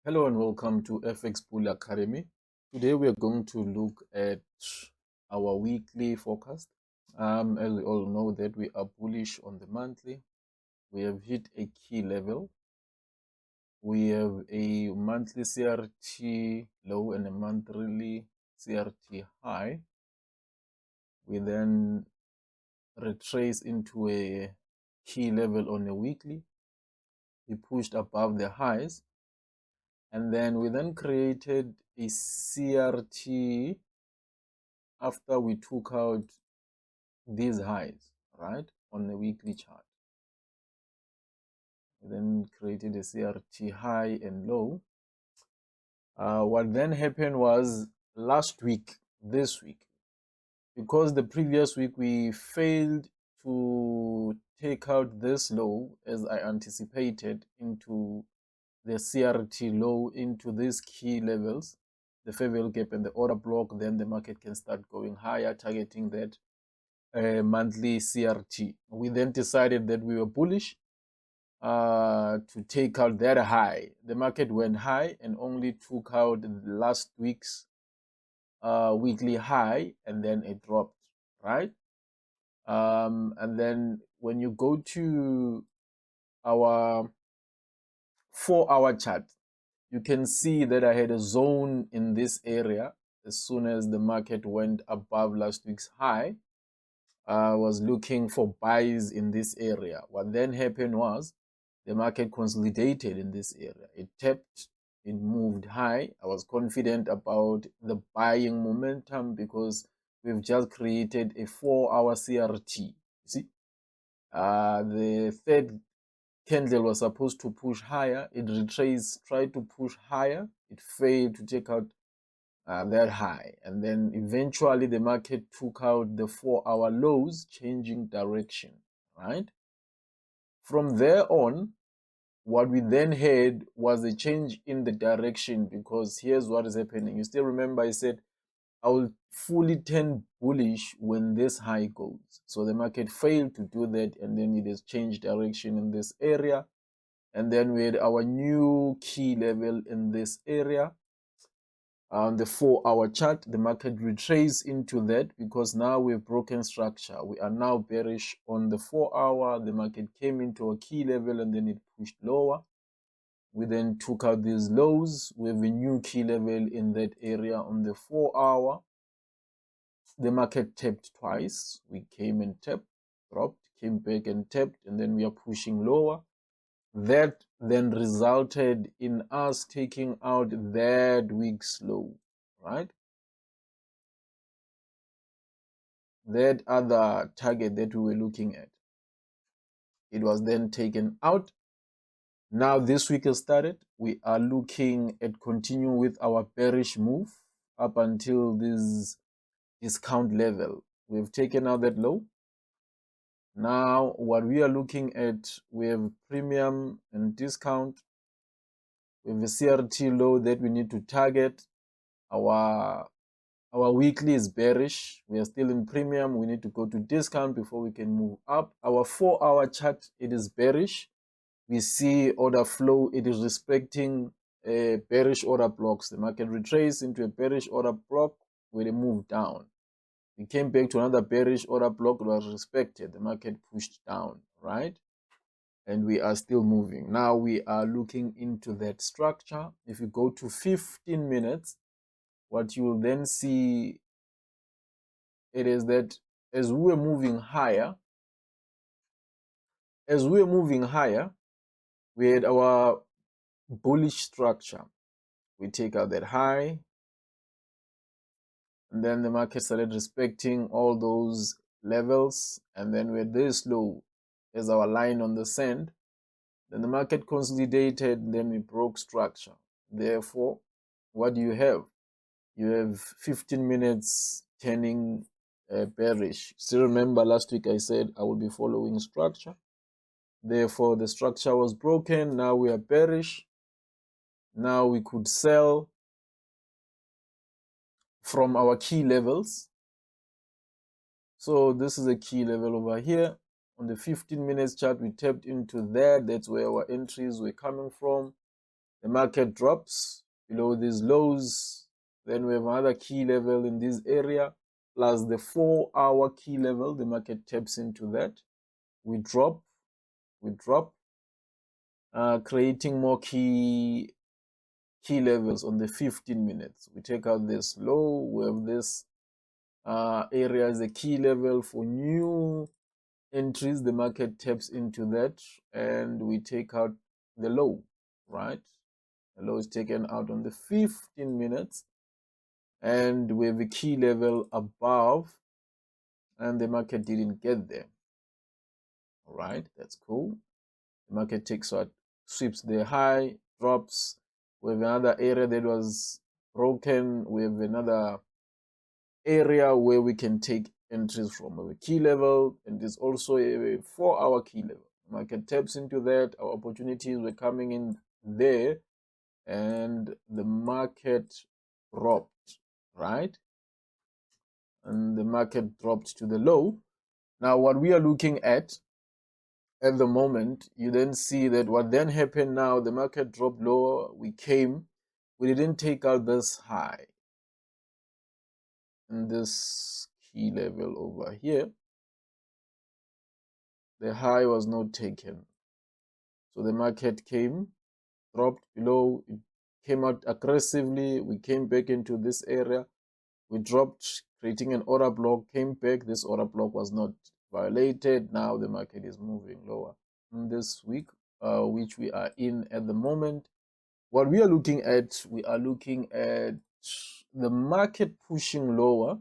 Hello and welcome to FX Bull Academy. Today we are going to look at our weekly forecast. As we all know that we are bullish on the monthly. We have hit a key level. We have a monthly CRT low and a monthly CRT high. We then retrace into a key level on a weekly. We pushed above the highs. And then we then created a CRT after we took out these highs, right, on the weekly chart. We then created a CRT high and low. What then happened was this week, because the previous week we failed to take out this low as I anticipated into the CRT low into these key levels, the fair value gap and the order block, then the market can start going higher, targeting that monthly CRT. We then decided that we were bullish to take out that high. The market went high and only took out last week's weekly high, and then it dropped, right? And then when you go to our 4-hour chart, you can see that I had a zone in this area as soon as the market went above last week's high. I was looking for buys in this area. What then happened was the market consolidated in this area. It tapped, it moved high. I was confident about the buying momentum because we've just created a 4-hour CRT. You see, the third candle was supposed to push higher. It retraced, tried to push higher. It failed to take out that high, and then eventually the market took out the 4-hour lows, changing direction, right? From there on, what we then had was a change in the direction, because here's what is happening. You still remember I said I will fully turn bullish when this high goes. So the market failed to do that, and then it has changed direction in this area. And then we had our new key level in this area. On the 4-hour chart, the market retraced into that because now we've broken structure. We are now bearish on the 4-hour. The market came into a key level and then it pushed lower. We then took out these lows. We have a new key level in that area on the 4-hour. The market tapped twice. We came and tapped, dropped, came back and tapped, and then we are pushing lower. That then resulted in us taking out that week's low, right? That other target that we were looking at, it was then taken out. Now this week has started. We are looking at continuing with our bearish move up until this discount level. We've taken out that low. Now what we are looking at, we have premium and discount. We have a CRT low that we need to target. Our weekly is bearish. We are still in premium. We need to go to discount before we can move up. Our 4-hour chart, it is bearish. We see order flow. It is respecting bearish order blocks. The market retraced into a bearish order block with a move down. We came back to another bearish order block. It was respected. The market pushed down, right? And we are still moving. Now we are looking into that structure. If you go to 15 minutes, what you will then see, it is that as we were moving higher, we had our bullish structure. We take out that high, and then the market started respecting all those levels, and then we had this low as our line on the sand. Then the market consolidated, then we broke structure. Therefore, what do you have? You have 15 minutes turning bearish. Still remember last week I said I will be following structure. Therefore, the structure was broken. Now we are bearish. Now we could sell from our key levels. So this is a key level over here. On the 15 minutes chart, we tapped into that. That's where our entries were coming from. the market drops below these lows. Then we have another key level in this area, plus the 4-hour key level. The market taps into that. We drop, creating more key levels on the 15 minutes. We take out this low. We have this area as a key level for new entries. The market taps into that, and we take out the low, right? The low is taken out on the 15 minutes, and we have a key level above, and the market didn't get there. All right, that's cool. The market takes out, sweeps the high, drops. We have another area that was broken. We have another area where we can take entries from a key level, and there's also a 4-hour key level. Market taps into that. Our opportunities were coming in there, and the market dropped, right? And the market dropped to the low. Now, what we are looking at the moment, you then see that what then happened now, the market dropped lower. We didn't take out this high and this key level over here. The high was not taken. So the market dropped below, it came out aggressively. We came back into this area. We dropped, creating an order block, came back. This order block was not violated. Now the market is moving lower. In this week, which we are in at the moment, what we are looking at, the market pushing lower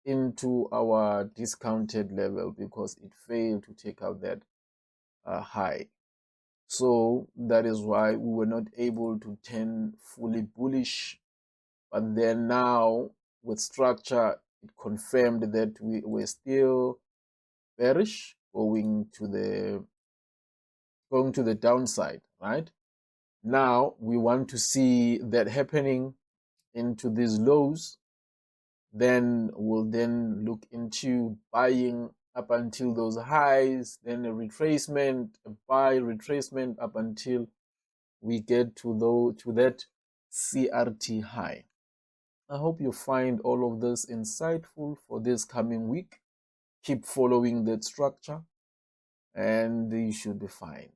into our discounted level because it failed to take out that high. So that is why we were not able to turn fully bullish. But then now with structure, it confirmed that we were still bearish, going to the downside, right? Now we want to see that happening into these lows. Then we'll look into buying up until those highs, then a retracement, a buy retracement up until we get to that CRT high. I hope you find all of this insightful for this coming week. Keep following that structure and you should be fine.